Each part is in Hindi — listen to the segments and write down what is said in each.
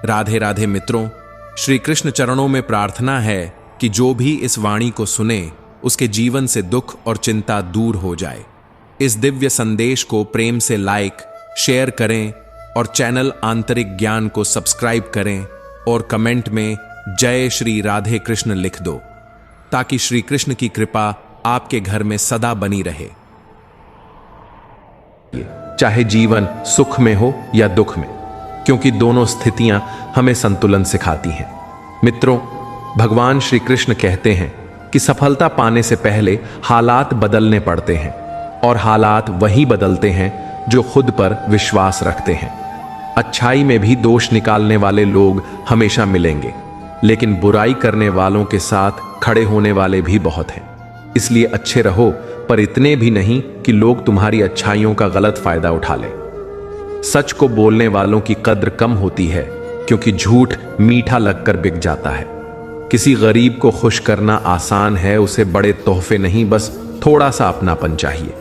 राधे राधे मित्रों, श्री कृष्ण चरणों में प्रार्थना है कि जो भी इस वाणी को सुने उसके जीवन से दुख और चिंता दूर हो जाए। इस दिव्य संदेश को प्रेम से लाइक, शेयर करें और चैनल आंतरिक ज्ञान को सब्सक्राइब करें और कमेंट में जय श्री राधे कृष्ण लिख दो, ताकि श्री कृष्ण की कृपा आपके घर में सदा बनी रहे। चाहे जीवन सुख में हो या दुख में, क्योंकि दोनों स्थितियां हमें संतुलन सिखाती हैं। मित्रों, भगवान श्री कृष्ण कहते हैं कि सफलता पाने से पहले हालात बदलने पड़ते हैं, और हालात वही बदलते हैं जो खुद पर विश्वास रखते हैं। अच्छाई में भी दोष निकालने वाले लोग हमेशा मिलेंगे, लेकिन बुराई करने वालों के साथ खड़े होने वाले भी बहुत हैं। इसलिए अच्छे रहो, पर इतने भी नहीं कि लोग तुम्हारी अच्छाइयों का गलत फायदा उठा लें। सच को बोलने वालों की कद्र कम होती है, क्योंकि झूठ मीठा लगकर बिक जाता है। किसी गरीब को खुश करना आसान है, उसे बड़े तोहफे नहीं, बस थोड़ा सा अपनापन चाहिए।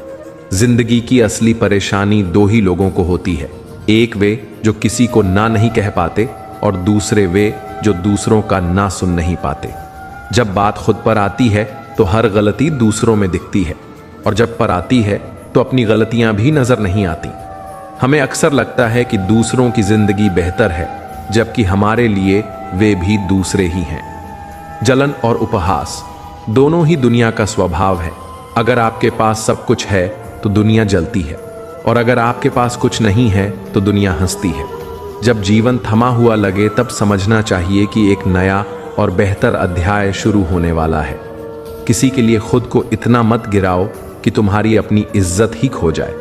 जिंदगी की असली परेशानी दो ही लोगों को होती है, एक वे जो किसी को ना नहीं कह पाते, और दूसरे वे जो दूसरों का ना सुन नहीं पाते। जब बात खुद पर आती है तो हर गलती दूसरों में दिखती है, और जब पर आती है तो अपनी गलतियां भी नजर नहीं आती। हमें अक्सर लगता है कि दूसरों की जिंदगी बेहतर है, जबकि हमारे लिए वे भी दूसरे ही हैं। जलन और उपहास दोनों ही दुनिया का स्वभाव है। अगर आपके पास सब कुछ है तो दुनिया जलती है, और अगर आपके पास कुछ नहीं है तो दुनिया हंसती है। जब जीवन थमा हुआ लगे तब समझना चाहिए कि एक नया और बेहतर अध्याय शुरू होने वाला है। किसी के लिए खुद को इतना मत गिराओ कि तुम्हारी अपनी इज्जत ही खो जाए।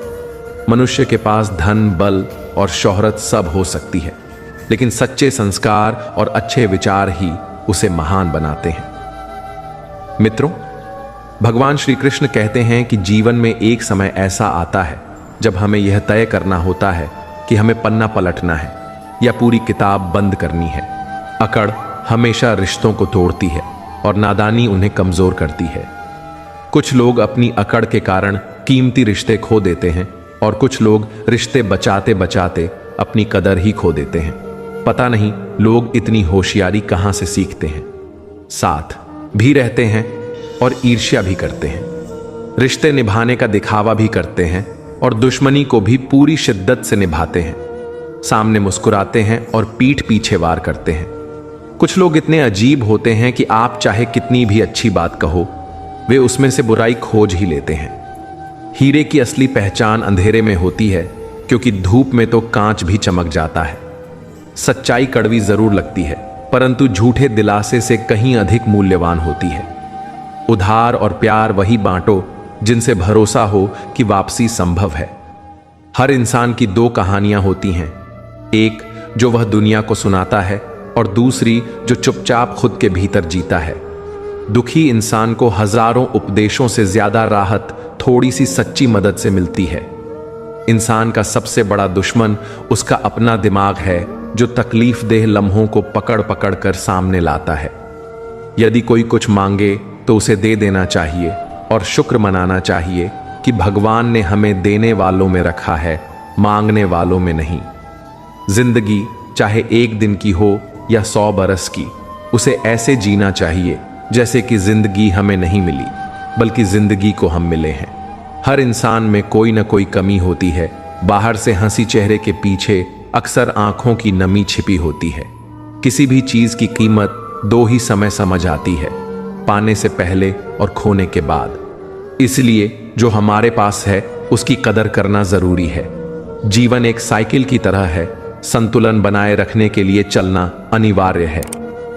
मनुष्य के पास धन, बल और शोहरत सब हो सकती है, लेकिन सच्चे संस्कार और अच्छे विचार ही उसे महान बनाते हैं। मित्रों, भगवान श्री कृष्ण कहते हैं कि जीवन में एक समय ऐसा आता है जब हमें यह तय करना होता है कि हमें पन्ना पलटना है या पूरी किताब बंद करनी है। अकड़ हमेशा रिश्तों को तोड़ती है, और नादानी उन्हें कमजोर करती है। कुछ लोग अपनी अकड़ के कारण कीमती रिश्ते खो देते हैं, और कुछ लोग रिश्ते बचाते बचाते अपनी कदर ही खो देते हैं। पता नहीं लोग इतनी होशियारी कहां से सीखते हैं। साथ भी रहते हैं और ईर्ष्या भी करते हैं, रिश्ते निभाने का दिखावा भी करते हैं, और दुश्मनी को भी पूरी शिद्दत से निभाते हैं। सामने मुस्कुराते हैं और पीठ पीछे वार करते हैं। कुछ लोग इतने अजीब होते हैं कि आप चाहे कितनी भी अच्छी बात कहो, वे उसमें से बुराई खोज ही लेते हैं। हीरे की असली पहचान अंधेरे में होती है, क्योंकि धूप में तो कांच भी चमक जाता है। सच्चाई कड़वी जरूर लगती है, परंतु झूठे दिलासे से कहीं अधिक मूल्यवान होती है। उधार और प्यार वही बांटो जिनसे भरोसा हो कि वापसी संभव है। हर इंसान की दो कहानियां होती हैं, एक जो वह दुनिया को सुनाता है, और दूसरी जो चुपचाप खुद के भीतर जीता है। दुखी इंसान को हजारों उपदेशों से ज्यादा राहत थोड़ी सी सच्ची मदद से मिलती है। इंसान का सबसे बड़ा दुश्मन उसका अपना दिमाग है, जो तकलीफ देह लम्हों को पकड़ पकड़ कर सामने लाता है। यदि कोई कुछ मांगे तो उसे दे देना चाहिए, और शुक्र मनाना चाहिए कि भगवान ने हमें देने वालों में रखा है, मांगने वालों में नहीं। जिंदगी चाहे एक दिन की हो या 100 बरस की, उसे ऐसे जीना चाहिए जैसे कि जिंदगी हमें नहीं मिली, बल्कि जिंदगी को हम मिले हैं। हर इंसान में कोई ना कोई कमी होती है। बाहर से हंसी चेहरे के पीछे अक्सर आंखों की नमी छिपी होती है। किसी भी चीज की कीमत दो ही समय समझ आती है, पाने से पहले और खोने के बाद। इसलिए जो हमारे पास है उसकी कदर करना जरूरी है। जीवन एक साइकिल की तरह है, संतुलन बनाए रखने के लिए चलना अनिवार्य है।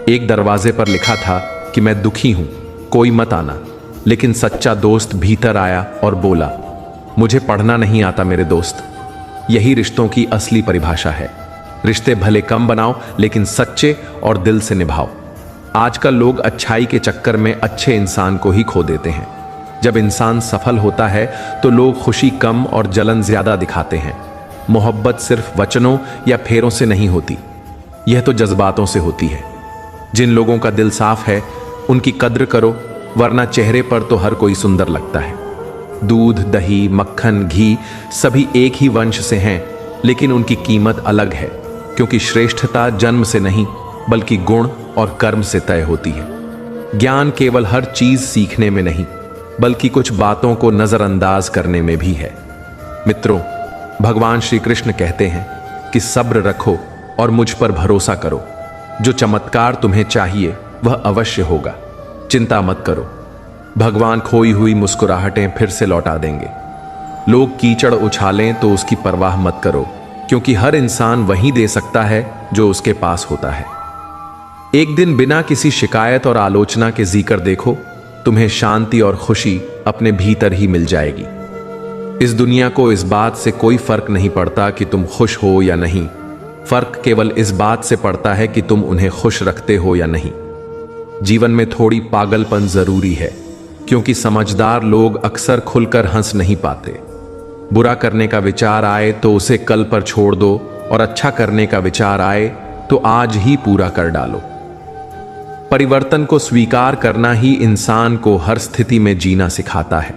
एक दरवाजे पर लिखा था कि मैं दुखी हूं, कोई मत आना, लेकिन सच्चा दोस्त भीतर आया और बोला, मुझे पढ़ना नहीं आता मेरे दोस्त। यही रिश्तों की असली परिभाषा है। रिश्ते भले कम बनाओ, लेकिन सच्चे और दिल से निभाओ। आजकल लोग अच्छाई के चक्कर में अच्छे इंसान को ही खो देते हैं। जब इंसान सफल होता है तो लोग खुशी कम और जलन ज्यादा दिखाते हैं। मोहब्बत सिर्फ वचनों या फेरों से नहीं होती, यह तो जज्बातों से होती है। जिन लोगों का दिल साफ है उनकी कद्र करो, वरना चेहरे पर तो हर कोई सुंदर लगता है। दूध, दही, मक्खन, घी सभी एक ही वंश से हैं, लेकिन उनकी कीमत अलग है। क्योंकि श्रेष्ठता जन्म से नहीं बल्कि गुण और कर्म से तय होती है। ज्ञान केवल हर चीज सीखने में नहीं बल्कि कुछ बातों को नजरअंदाज करने में भी है। मित्रों, भगवान श्री कृष्ण कहते हैं कि सब्र रखो और मुझ पर भरोसा करो। जो चमत्कार तुम्हें चाहिए वह अवश्य होगा। चिंता मत करो, भगवान खोई हुई मुस्कुराहटें फिर से लौटा देंगे। लोग कीचड़ उछालें तो उसकी परवाह मत करो, क्योंकि हर इंसान वही दे सकता है जो उसके पास होता है। एक दिन बिना किसी शिकायत और आलोचना के जीकर देखो, तुम्हें शांति और खुशी अपने भीतर ही मिल जाएगी। इस दुनिया को इस बात से कोई फर्क नहीं पड़ता कि तुम खुश हो या नहीं। फर्क केवल इस बात से पड़ता है कि तुम उन्हें खुश रखते हो या नहीं। जीवन में थोड़ी पागलपन जरूरी है, क्योंकि समझदार लोग अक्सर खुलकर हंस नहीं पाते। बुरा करने का विचार आए तो उसे कल पर छोड़ दो, और अच्छा करने का विचार आए तो आज ही पूरा कर डालो। परिवर्तन को स्वीकार करना ही इंसान को हर स्थिति में जीना सिखाता है।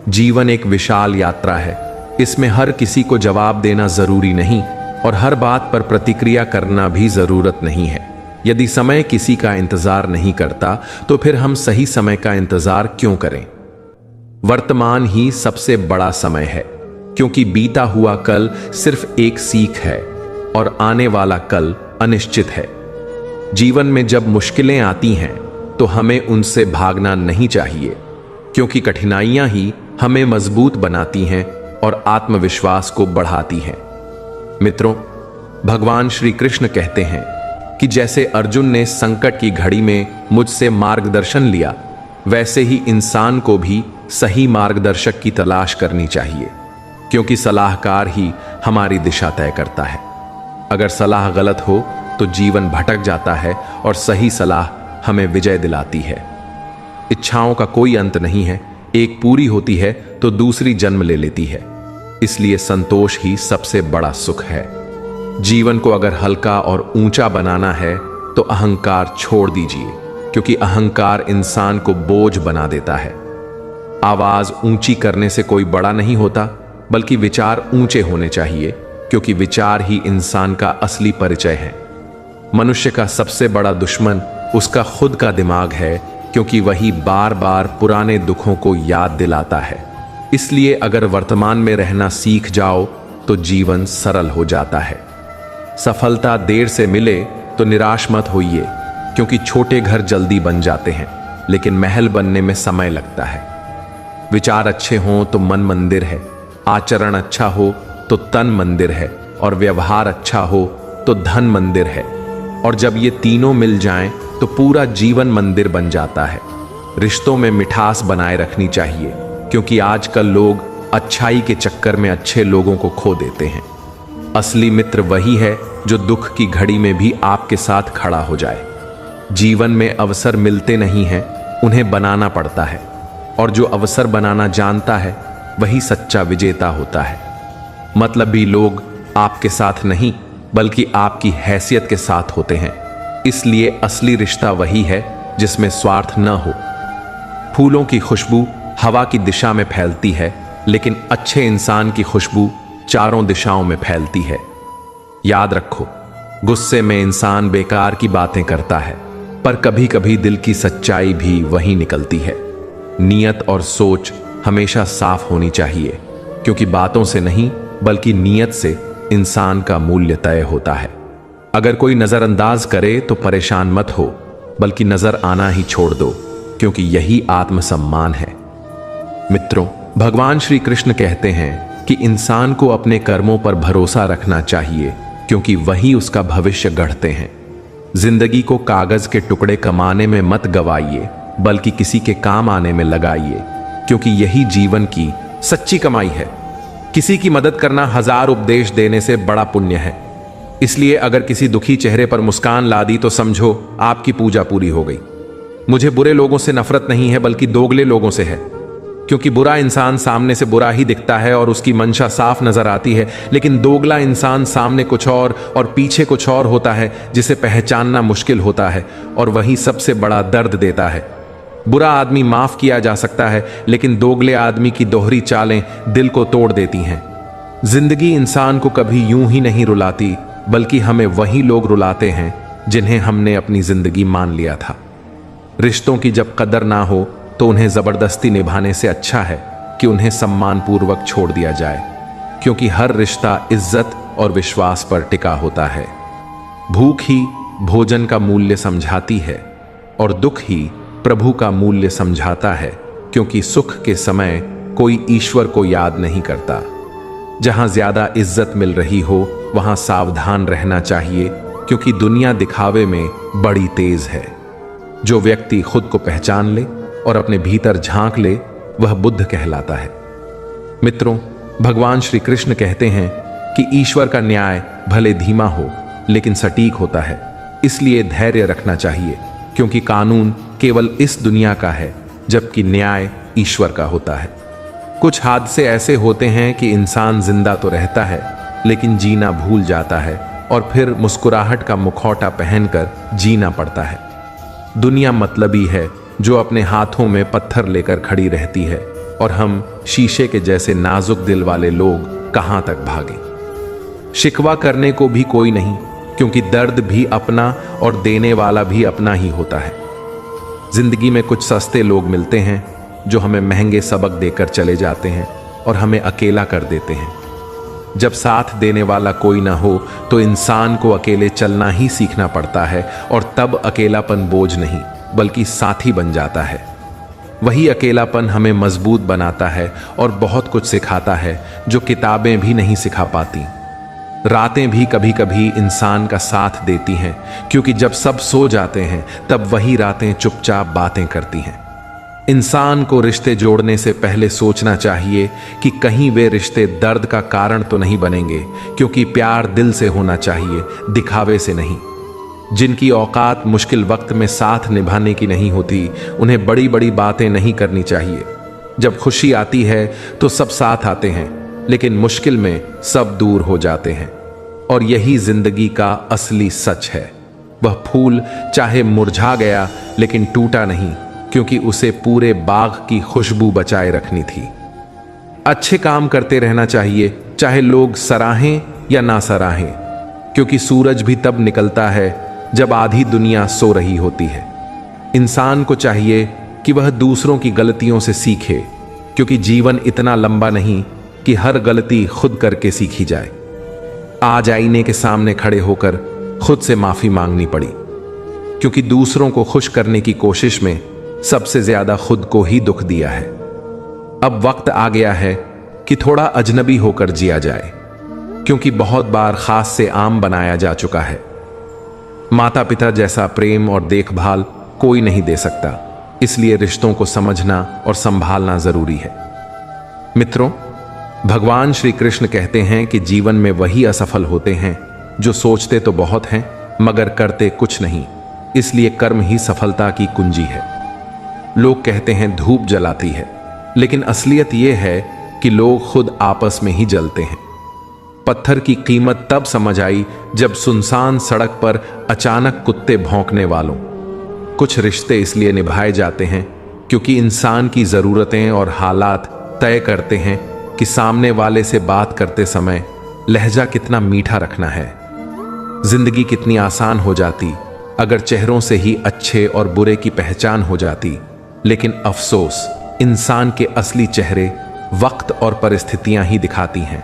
जीवन एक विशाल यात्रा है, इसमें हर किसी को जवाब देना जरूरी नहीं और हर बात पर प्रतिक्रिया करना भी जरूरत नहीं है। यदि समय किसी का इंतजार नहीं करता तो फिर हम सही समय का इंतजार क्यों करें? वर्तमान ही सबसे बड़ा समय है, क्योंकि बीता हुआ कल सिर्फ एक सीख है और आने वाला कल अनिश्चित है। जीवन में जब मुश्किलें आती हैं तो हमें उनसे भागना नहीं चाहिए, क्योंकि कठिनाइयां ही हमें मजबूत बनाती हैं और आत्मविश्वास को बढ़ाती हैं। मित्रों, भगवान श्री कृष्ण कहते हैं कि जैसे अर्जुन ने संकट की घड़ी में मुझसे मार्गदर्शन लिया, वैसे ही इंसान को भी सही मार्गदर्शक की तलाश करनी चाहिए, क्योंकि सलाहकार ही हमारी दिशा तय करता है। अगर सलाह गलत हो तो जीवन भटक जाता है और सही सलाह हमें विजय दिलाती है। इच्छाओं का कोई अंत नहीं है, एक पूरी होती है तो दूसरी जन्म ले लेती है। इसलिए संतोष ही सबसे बड़ा सुख है। जीवन को अगर हल्का और ऊंचा बनाना है तो अहंकार छोड़ दीजिए, क्योंकि अहंकार इंसान को बोझ बना देता है। आवाज ऊंची करने से कोई बड़ा नहीं होता, बल्कि विचार ऊंचे होने चाहिए, क्योंकि विचार ही इंसान का असली परिचय है। मनुष्य का सबसे बड़ा दुश्मन उसका खुद का दिमाग है, क्योंकि वही बार बार पुराने दुखों को याद दिलाता है। इसलिए अगर वर्तमान में रहना सीख जाओ तो जीवन सरल हो जाता है। सफलता देर से मिले तो निराश मत होइए, क्योंकि छोटे घर जल्दी बन जाते हैं, लेकिन महल बनने में समय लगता है। विचार अच्छे हों तो मन मंदिर है, आचरण अच्छा हो तो तन मंदिर है, और व्यवहार अच्छा हो तो धन मंदिर है। और जब ये तीनों मिल जाएं तो पूरा जीवन मंदिर बन जाता है। रिश्तों में मिठास बनाए रखनी चाहिए, क्योंकि आजकल लोग अच्छाई के चक्कर में अच्छे लोगों को खो देते हैं। असली मित्र वही है जो दुख की घड़ी में भी आपके साथ खड़ा हो जाए। जीवन में अवसर मिलते नहीं हैं, उन्हें बनाना पड़ता है, और जो अवसर बनाना जानता है वही सच्चा विजेता होता है। मतलबी लोग आपके साथ नहीं बल्कि आपकी हैसियत के साथ होते हैं। इसलिए असली रिश्ता वही है जिसमें स्वार्थ न हो। फूलों की खुशबू हवा की दिशा में फैलती है, लेकिन अच्छे इंसान की खुशबू चारों दिशाओं में फैलती है। याद रखो, गुस्से में इंसान बेकार की बातें करता है, पर कभी कभी दिल की सच्चाई भी वही निकलती है। नियत और सोच हमेशा साफ होनी चाहिए, क्योंकि बातों से नहीं बल्कि नियत से इंसान का मूल्य तय होता है। अगर कोई नजरअंदाज करे तो परेशान मत हो, बल्कि नजर आना ही छोड़ दो, क्योंकि यही आत्मसम्मान है। मित्रों, भगवान श्री कृष्ण कहते हैं कि इंसान को अपने कर्मों पर भरोसा रखना चाहिए, क्योंकि वही उसका भविष्य गढ़ते हैं। जिंदगी को कागज के टुकड़े कमाने में मत गवाइए, बल्कि किसी के काम आने में लगाइए, क्योंकि यही जीवन की सच्ची कमाई है। किसी की मदद करना 1000 उपदेश देने से बड़ा पुण्य है। इसलिए अगर किसी दुखी चेहरे पर मुस्कान ला दी तो समझो आपकी पूजा पूरी हो गई। मुझे बुरे लोगों से नफरत नहीं है, बल्कि दोगले लोगों से है, क्योंकि बुरा इंसान सामने से बुरा ही दिखता है और उसकी मंशा साफ नजर आती है, लेकिन दोगला इंसान सामने कुछ और पीछे कुछ और होता है, जिसे पहचानना मुश्किल होता है, और वही सबसे बड़ा दर्द देता है। बुरा आदमी माफ किया जा सकता है, लेकिन दोगले आदमी की दोहरी चालें दिल को तोड़ देती हैं। जिंदगी इंसान को कभी यूं ही नहीं रुलाती, बल्कि हमें वही लोग रुलाते हैं जिन्हें हमने अपनी जिंदगी मान लिया था। रिश्तों की जब कदर ना हो तो उन्हें जबरदस्ती निभाने से अच्छा है कि उन्हें सम्मानपूर्वक छोड़ दिया जाए, क्योंकि हर रिश्ता इज्जत और विश्वास पर टिका होता है। भूख ही भोजन का मूल्य समझाती है और दुख ही प्रभु का मूल्य समझाता है, क्योंकि सुख के समय कोई ईश्वर को याद नहीं करता। जहां ज्यादा इज्जत मिल रही हो वहां सावधान रहना चाहिए, क्योंकि दुनिया दिखावे में बड़ी तेज है। जो व्यक्ति खुद को पहचान ले और अपने भीतर झांक ले वह बुद्ध कहलाता है। मित्रों, भगवान श्री कृष्ण कहते हैं कि ईश्वर का न्याय भले धीमा हो लेकिन सटीक होता है, इसलिए धैर्य रखना चाहिए, क्योंकि कानून केवल इस दुनिया का है जबकि न्याय ईश्वर का होता है। कुछ हादसे ऐसे होते हैं कि इंसान जिंदा तो रहता है लेकिन जीना भूल जाता है और फिर मुस्कुराहट का मुखौटा पहनकर जीना पड़ता है। दुनिया मतलबी है जो अपने हाथों में पत्थर लेकर खड़ी रहती है, और हम शीशे के जैसे नाजुक दिल वाले लोग कहां तक भागें। शिकवा करने को भी कोई नहीं, क्योंकि दर्द भी अपना और देने वाला भी अपना ही होता है। जिंदगी में कुछ सस्ते लोग मिलते हैं जो हमें महंगे सबक देकर चले जाते हैं और हमें अकेला कर देते हैं। जब साथ देने वाला कोई ना हो तो इंसान को अकेले चलना ही सीखना पड़ता है, और तब अकेलापन बोझ नहीं बल्कि साथी बन जाता है। वही अकेलापन हमें मजबूत बनाता है और बहुत कुछ सिखाता है जो किताबें भी नहीं सिखा पाती। रातें भी कभी कभी इंसान का साथ देती हैं, क्योंकि जब सब सो जाते हैं तब वही रातें चुपचाप बातें करती हैं। इंसान को रिश्ते जोड़ने से पहले सोचना चाहिए कि कहीं वे रिश्ते दर्द का कारण तो नहीं बनेंगे, क्योंकि प्यार दिल से होना चाहिए, दिखावे से नहीं। जिनकी औकात मुश्किल वक्त में साथ निभाने की नहीं होती, उन्हें बड़ी बड़ी बातें नहीं करनी चाहिए। जब खुशी आती है तो सब साथ आते हैं, लेकिन मुश्किल में सब दूर हो जाते हैं। और यही जिंदगी का असली सच है। वह फूल चाहे मुरझा गया लेकिन टूटा नहीं, क्योंकि उसे पूरे बाग की खुशबू बचाए रखनी थी। अच्छे काम करते रहना चाहिए, चाहे लोग सराहें या ना सराहें, क्योंकि सूरज भी तब निकलता है जब आधी दुनिया सो रही होती है। इंसान को चाहिए कि वह दूसरों की गलतियों से सीखे, क्योंकि जीवन इतना लंबा नहीं कि हर गलती खुद करके सीखी जाए। आज आईने के सामने खड़े होकर खुद से माफी मांगनी पड़ी, क्योंकि दूसरों को खुश करने की कोशिश में सबसे ज्यादा खुद को ही दुख दिया है। अब वक्त आ गया है कि थोड़ा अजनबी होकर जिया जाए, क्योंकि बहुत बार खास से आम बनाया जा चुका है। माता पिता जैसा प्रेम और देखभाल कोई नहीं दे सकता, इसलिए रिश्तों को समझना और संभालना जरूरी है। मित्रों, भगवान श्री कृष्ण कहते हैं कि जीवन में वही असफल होते हैं जो सोचते तो बहुत हैं मगर करते कुछ नहीं, इसलिए कर्म ही सफलता की कुंजी है। लोग कहते हैं धूप जलाती है, लेकिन असलियत यह है कि लोग खुद आपस में ही जलते हैं। पत्थर की कीमत तब समझ आई जब सुनसान सड़क पर अचानक कुत्ते भौंकने वालों। कुछ रिश्ते इसलिए निभाए जाते हैं क्योंकि इंसान की जरूरतें और हालात तय करते हैं कि सामने वाले से बात करते समय लहजा कितना मीठा रखना है। जिंदगी कितनी आसान हो जाती अगर चेहरों से ही अच्छे और बुरे की पहचान हो जाती, लेकिन अफसोस, इंसान के असली चेहरे वक्त और परिस्थितियां ही दिखाती हैं।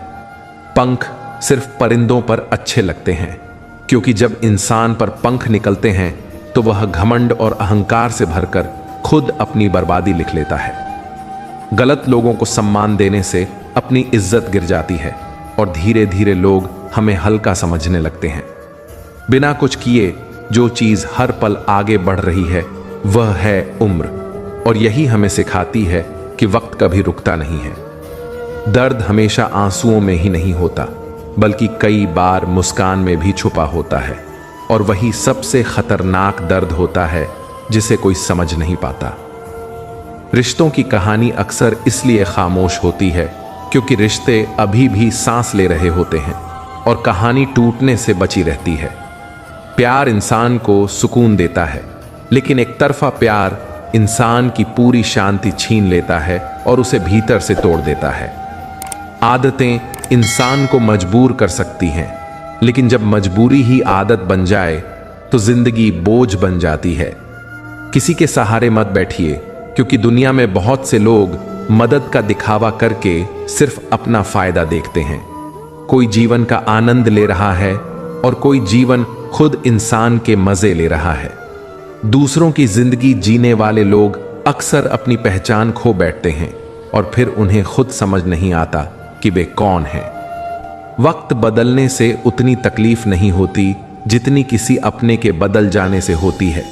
पंख सिर्फ परिंदों पर अच्छे लगते हैं, क्योंकि जब इंसान पर पंख निकलते हैं तो वह घमंड और अहंकार से भरकर खुद अपनी बर्बादी लिख लेता है। गलत लोगों को सम्मान देने से अपनी इज्जत गिर जाती है और धीरे धीरे लोग हमें हल्का समझने लगते हैं। बिना कुछ किए जो चीज हर पल आगे बढ़ रही है वह है उम्र, और यही हमें सिखाती है कि वक्त कभी रुकता नहीं है। दर्द हमेशा आंसुओं में ही नहीं होता, बल्कि कई बार मुस्कान में भी छुपा होता है, और वही सबसे खतरनाक दर्द होता है जिसे कोई समझ नहीं पाता। रिश्तों की कहानी अक्सर इसलिए खामोश होती है क्योंकि रिश्ते अभी भी सांस ले रहे होते हैं और कहानी टूटने से बची रहती है। प्यार इंसान को सुकून देता है, लेकिन एक तरफा प्यार इंसान की पूरी शांति छीन लेता है और उसे भीतर से तोड़ देता है। आदतें इंसान को मजबूर कर सकती हैं, लेकिन जब मजबूरी ही आदत बन जाए तो जिंदगी बोझ बन जाती है। किसी के सहारे मत बैठिए, क्योंकि दुनिया में बहुत से लोग मदद का दिखावा करके सिर्फ अपना फायदा देखते हैं। कोई जीवन का आनंद ले रहा है और कोई जीवन खुद इंसान के मजे ले रहा है। दूसरों की जिंदगी जीने वाले लोग अक्सर अपनी पहचान खो बैठते हैं और फिर उन्हें खुद समझ नहीं आता कि वे कौन हैं। वक्त बदलने से उतनी तकलीफ नहीं होती जितनी किसी अपने के बदल जाने से होती है,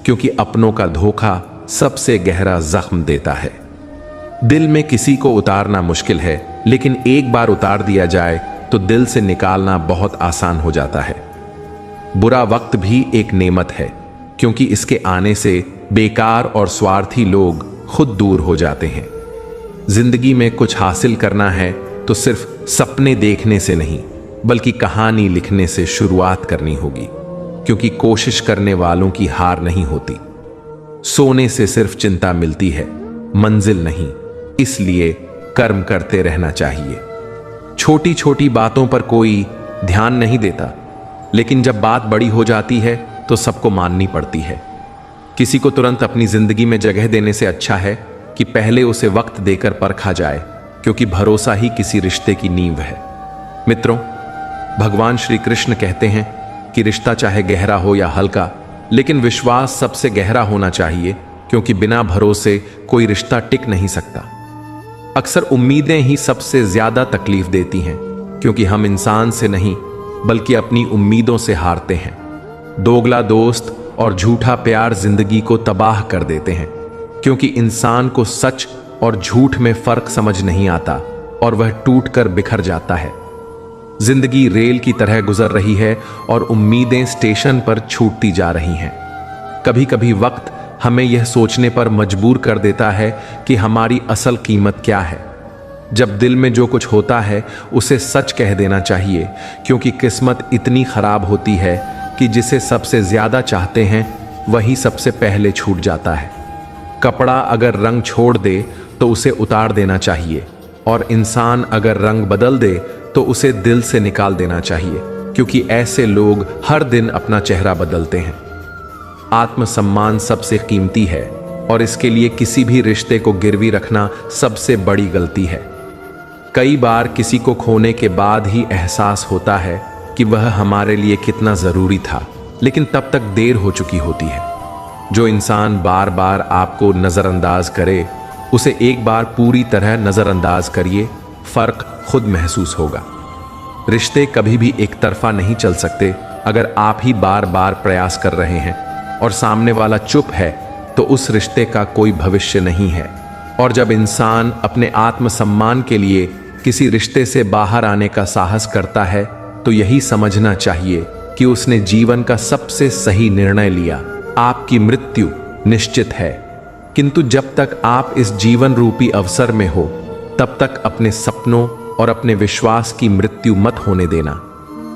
क्योंकि अपनों का धोखा सबसे गहरा जख्म देता है। दिल में किसी को उतारना मुश्किल है, लेकिन एक बार उतार दिया जाए तो दिल से निकालना बहुत आसान हो जाता है। बुरा वक्त भी एक नेमत है, क्योंकि इसके आने से बेकार और स्वार्थी लोग खुद दूर हो जाते हैं। जिंदगी में कुछ हासिल करना है तो सिर्फ सपने देखने से नहीं, बल्कि कहानी लिखने से शुरुआत करनी होगी, क्योंकि कोशिश करने वालों की हार नहीं होती। सोने से सिर्फ चिंता मिलती है, मंजिल नहीं। इसलिए कर्म करते रहना चाहिए। छोटी छोटी बातों पर कोई ध्यान नहीं देता, लेकिन जब बात बड़ी हो जाती है तो सबको माननी पड़ती है। किसी को तुरंत अपनी जिंदगी में जगह देने से अच्छा है कि पहले उसे वक्त देकर परखा जाए, क्योंकि भरोसा ही किसी रिश्ते की नींव है। मित्रों, भगवान श्री कृष्ण कहते हैं कि रिश्ता चाहे गहरा हो या हल्का, लेकिन विश्वास सबसे गहरा होना चाहिए, क्योंकि बिना भरोसे कोई रिश्ता टिक नहीं सकता। अक्सर उम्मीदें ही सबसे ज्यादा तकलीफ देती हैं, क्योंकि हम इंसान से नहीं बल्कि अपनी उम्मीदों से हारते हैं। दोगला दोस्त और झूठा प्यार जिंदगी को तबाह कर देते हैं, क्योंकि इंसान को सच और झूठ में फर्क समझ नहीं आता और वह टूटकर बिखर जाता है। जिंदगी रेल की तरह गुजर रही है और उम्मीदें स्टेशन पर छूटती जा रही हैं। कभी कभी वक्त हमें यह सोचने पर मजबूर कर देता है कि हमारी असल कीमत क्या है। जब दिल में जो कुछ होता है उसे सच कह देना चाहिए, क्योंकि किस्मत इतनी खराब होती है कि जिसे सबसे ज्यादा चाहते हैं वही सबसे पहले छूट जाता है। कपड़ा अगर रंग छोड़ दे तो उसे उतार देना चाहिए, और इंसान अगर रंग बदल दे तो उसे दिल से निकाल देना चाहिए, क्योंकि ऐसे लोग हर दिन अपना चेहरा बदलते हैं। आत्मसम्मान सबसे कीमती है, और इसके लिए किसी भी रिश्ते को गिरवी रखना सबसे बड़ी गलती है। कई बार किसी को खोने के बाद ही एहसास होता है कि वह हमारे लिए कितना जरूरी था, लेकिन तब तक देर हो चुकी होती है। जो इंसान बार बार आपको नजरअंदाज करे, उसे एक बार पूरी तरह नजरअंदाज करिए, फर्क खुद महसूस होगा। रिश्ते कभी भी एक तरफा नहीं चल सकते। अगर आप ही बार बार प्रयास कर रहे हैं और सामने वाला चुप है, तो उस रिश्ते का कोई भविष्य नहीं है। और जब इंसान अपने आत्मसम्मान के लिए किसी रिश्ते से बाहर आने का साहस करता है, तो यही समझना चाहिए कि उसने जीवन का सबसे सही निर्णय लिया। आपकी मृत्यु निश्चित है, किंतु जब तक आप इस जीवन रूपी अवसर में हो, तब तक अपने सपनों और अपने विश्वास की मृत्यु मत होने देना,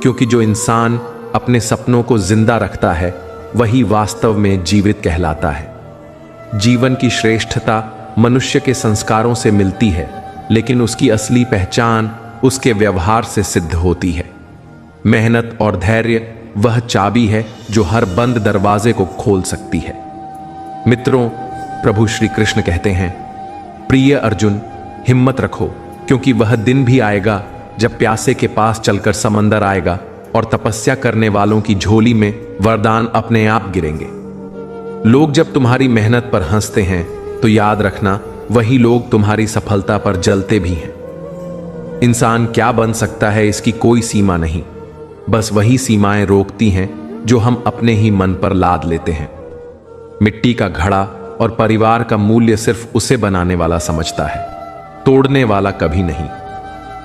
क्योंकि जो इंसान अपने सपनों को जिंदा रखता है वही वास्तव में जीवित कहलाता है। जीवन की श्रेष्ठता मनुष्य के संस्कारों से मिलती है, लेकिन उसकी असली पहचान उसके व्यवहार से सिद्ध होती है। मेहनत और धैर्य वह चाबी है जो हर बंद दरवाजे को खोल सकती है। मित्रों, प्रभु श्री कृष्ण कहते हैं, प्रिय अर्जुन, हिम्मत रखो, क्योंकि वह दिन भी आएगा जब प्यासे के पास चलकर समंदर आएगा और तपस्या करने वालों की झोली में वरदान अपने आप गिरेंगे। लोग जब तुम्हारी मेहनत पर हंसते हैं तो याद रखना, वही लोग तुम्हारी सफलता पर जलते भी हैं। इंसान क्या बन सकता है इसकी कोई सीमा नहीं, बस वही सीमाएं रोकती हैं जो हम अपने ही मन पर लाद लेते हैं। मिट्टी का घड़ा और परिवार का मूल्य सिर्फ उसे बनाने वाला समझता है, तोड़ने वाला कभी नहीं।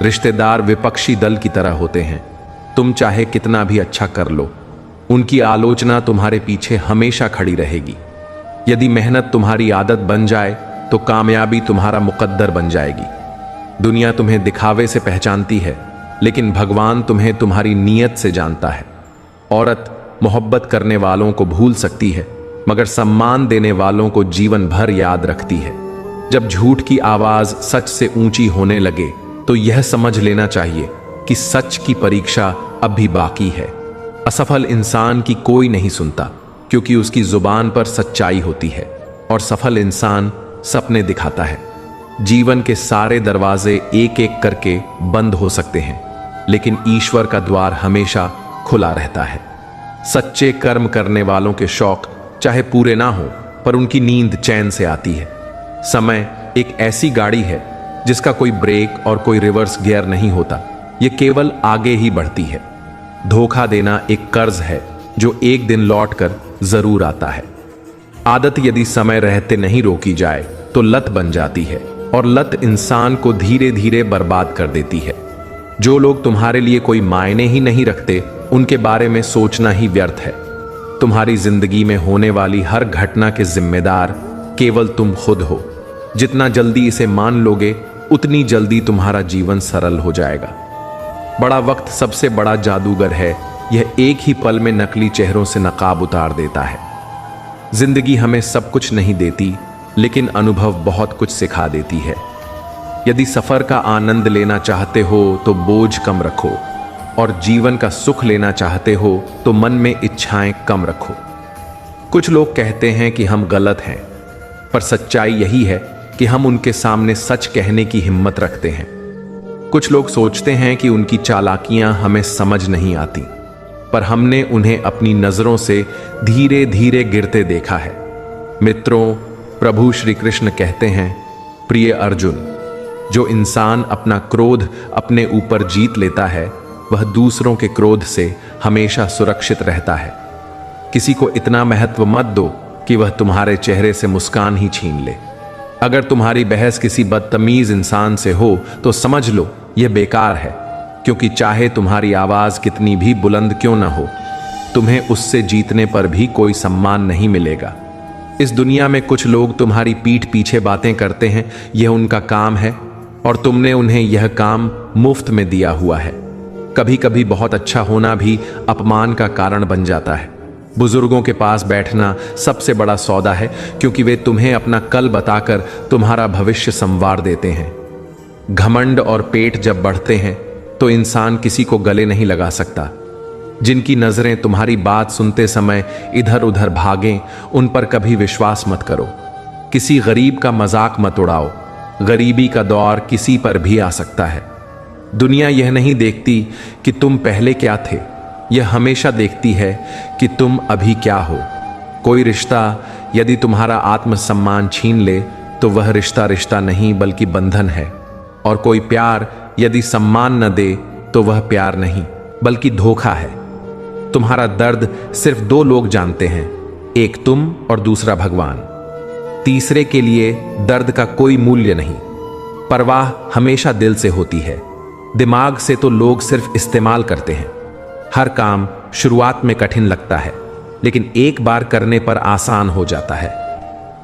रिश्तेदार विपक्षी दल की तरह होते हैं। तुम चाहे कितना भी अच्छा कर लो, उनकी आलोचना तुम्हारे पीछे हमेशा खड़ी रहेगी। यदि मेहनत तुम्हारी आदत बन जाए तो कामयाबी तुम्हारा मुकद्दर बन जाएगी। दुनिया तुम्हें दिखावे से पहचानती है, लेकिन भगवान तुम्हें तुम्हारी नीयत से जानता है। औरत मोहब्बत करने वालों को भूल सकती है, मगर सम्मान देने वालों को जीवन भर याद रखती है। जब झूठ की आवाज सच से ऊंची होने लगे तो यह समझ लेना चाहिए कि सच की परीक्षा अब भी बाकी है। असफल इंसान की कोई नहीं सुनता, क्योंकि उसकी जुबान पर सच्चाई होती है, और सफल इंसान सपने दिखाता है। जीवन के सारे दरवाजे एक एक करके बंद हो सकते हैं, लेकिन ईश्वर का द्वार हमेशा खुला रहता है। सच्चे कर्म करने वालों के शौक चाहे पूरे ना हो, पर उनकी नींद चैन से आती है। समय एक ऐसी गाड़ी है जिसका कोई ब्रेक और कोई रिवर्स गियर नहीं होता, ये केवल आगे ही बढ़ती है। धोखा देना एक कर्ज है जो एक दिन लौट कर जरूर आता है। आदत यदि समय रहते नहीं रोकी जाए तो लत बन जाती है, और लत इंसान को धीरे धीरे बर्बाद कर देती है। जो लोग तुम्हारे लिए कोई मायने ही नहीं रखते, उनके बारे में सोचना ही व्यर्थ है। तुम्हारी जिंदगी में होने वाली हर घटना के जिम्मेदार केवल तुम खुद हो। जितना जल्दी इसे मान लोगे, उतनी जल्दी तुम्हारा जीवन सरल हो जाएगा। बड़ा वक्त सबसे बड़ा जादूगर है, यह एक ही पल में नकली चेहरों से नकाब उतार देता है। जिंदगी हमें सब कुछ नहीं देती, लेकिन अनुभव बहुत कुछ सिखा देती है। यदि सफर का आनंद लेना चाहते हो तो बोझ कम रखो, और जीवन का सुख लेना चाहते हो तो मन में इच्छाएं कम रखो। कुछ लोग कहते हैं कि हम गलत हैं, पर सच्चाई यही है कि हम उनके सामने सच कहने की हिम्मत रखते हैं। कुछ लोग सोचते हैं कि उनकी चालाकियां हमें समझ नहीं आती, पर हमने उन्हें अपनी नजरों से धीरे धीरे गिरते देखा है। मित्रों, प्रभु श्री कृष्ण कहते हैं, प्रिय अर्जुन, जो इंसान अपना क्रोध अपने ऊपर जीत लेता है, वह दूसरों के क्रोध से हमेशा सुरक्षित रहता है। किसी को इतना महत्व मत दो कि वह तुम्हारे चेहरे से मुस्कान ही छीन ले। अगर तुम्हारी बहस किसी बदतमीज इंसान से हो तो समझ लो यह बेकार है, क्योंकि चाहे तुम्हारी आवाज कितनी भी बुलंद क्यों ना हो, तुम्हें उससे जीतने पर भी कोई सम्मान नहीं मिलेगा। इस दुनिया में कुछ लोग तुम्हारी पीठ पीछे बातें करते हैं, यह उनका काम है, और तुमने उन्हें यह काम मुफ्त में दिया हुआ है। कभी कभी बहुत अच्छा होना भी अपमान का कारण बन जाता है। बुजुर्गों के पास बैठना सबसे बड़ा सौदा है, क्योंकि वे तुम्हें अपना कल बताकर तुम्हारा भविष्य संवार देते हैं। घमंड और पेट जब बढ़ते हैं तो इंसान किसी को गले नहीं लगा सकता। जिनकी नजरें तुम्हारी बात सुनते समय इधर उधर भागें, उन पर कभी विश्वास मत करो। किसी गरीब का मजाक मत उड़ाओ, गरीबी का दौर किसी पर भी आ सकता है। दुनिया यह नहीं देखती कि तुम पहले क्या थे, यह हमेशा देखती है कि तुम अभी क्या हो। कोई रिश्ता यदि तुम्हारा आत्मसम्मान छीन ले तो वह रिश्ता रिश्ता नहीं बल्कि बंधन है, और कोई प्यार यदि सम्मान न दे तो वह प्यार नहीं बल्कि धोखा है। तुम्हारा दर्द सिर्फ दो लोग जानते हैं, एक तुम और दूसरा भगवान। तीसरे के लिए दर्द का कोई मूल्य नहीं। परवाह हमेशा दिल से होती है, दिमाग से तो लोग सिर्फ इस्तेमाल करते हैं। हर काम शुरुआत में कठिन लगता है, लेकिन एक बार करने पर आसान हो जाता है।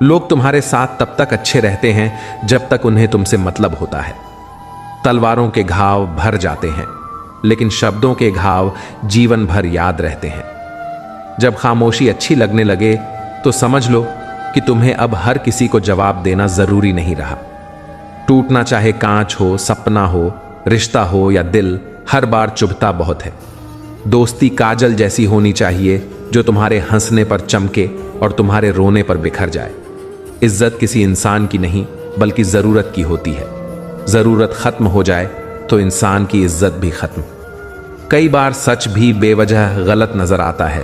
लोग तुम्हारे साथ तब तक अच्छे रहते हैं जब तक उन्हें तुमसे मतलब होता है। तलवारों के घाव भर जाते हैं, लेकिन शब्दों के घाव जीवन भर याद रहते हैं। जब खामोशी अच्छी लगने लगे तो समझ लो कि तुम्हें अब हर किसी को जवाब देना जरूरी नहीं रहा। टूटना चाहे कांच हो, सपना हो, रिश्ता हो या दिल, हर बार चुभता बहुत है। दोस्ती काजल जैसी होनी चाहिए जो तुम्हारे हंसने पर चमके और तुम्हारे रोने पर बिखर जाए। इज्जत किसी इंसान की नहीं बल्कि जरूरत की होती है। जरूरत खत्म हो जाए तो इंसान की इज्जत भी खत्म। कई बार सच भी बेवजह गलत नजर आता है,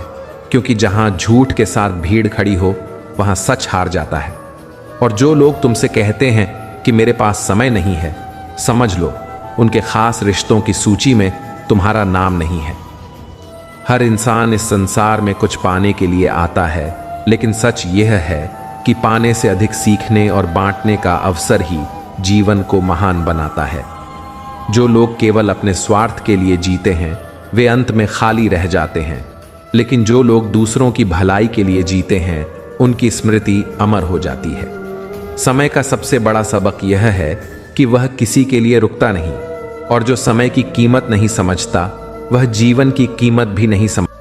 क्योंकि जहां झूठ के साथ भीड़ खड़ी हो वहां सच हार जाता है। और जो लोग तुमसे कहते हैं कि मेरे पास समय नहीं है, समझ लो उनके खास रिश्तों की सूची में तुम्हारा नाम नहीं है। हर इंसान इस संसार में कुछ पाने के लिए आता है, लेकिन सच यह है कि पाने से अधिक सीखने और बांटने का अवसर ही जीवन को महान बनाता है। जो लोग केवल अपने स्वार्थ के लिए जीते हैं वे अंत में खाली रह जाते हैं, लेकिन जो लोग दूसरों की भलाई के लिए जीते हैं उनकी स्मृति अमर हो जाती है। समय का सबसे बड़ा सबक यह है कि वह किसी के लिए रुकता नहीं, और जो समय की कीमत नहीं समझता वह जीवन की कीमत भी नहीं समझता।